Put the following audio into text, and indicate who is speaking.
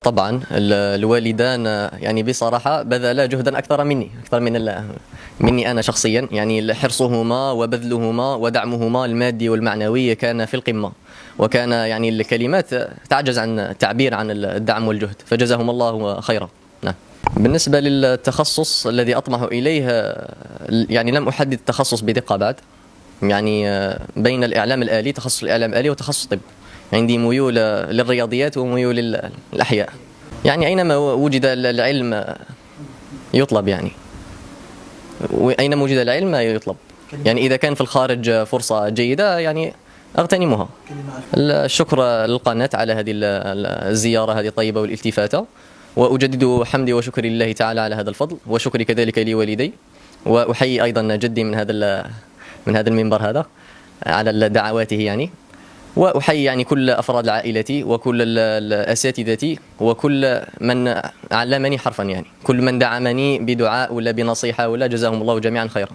Speaker 1: طبعا الوالدان يعني بصراحة بذلا جهدا أكثر مني، أكثر مني أنا شخصيا. يعني حرصهما وبذلهما ودعمهما المادي والمعنوي كان في القمة، وكان يعني الكلمات تعجز عن التعبير عن الدعم والجهد، فجزاهم الله خيرا. نعم. بالنسبة للتخصص الذي أطمح إليه، يعني لم أحدد التخصص بدقة بعد. يعني بين الإعلام الآلي، تخصص الإعلام الآلي وتخصص طب. عندي ميول للرياضيات وميول للأحياء. يعني أينما وجد العلم يطلب، يعني أينما وجد العلم يطلب. يعني إذا كان في الخارج فرصة جيدة يعني أغتنمها. الشكر للقناة على هذه الزيارة هذه الطيبة والالتفاتة، وأجدد حمدي وشكري لله تعالى على هذا الفضل، وشكري كذلك لوالدي، وأحيي أيضا جدي من هذا المنبر هذا على دعواته يعني. وأحيي يعني كل أفراد عائلتي وكل الأساتذتي وكل من علمني حرفا، يعني كل من دعمني بدعاء ولا بنصيحة ولا، جزاهم الله جميعا خيرا.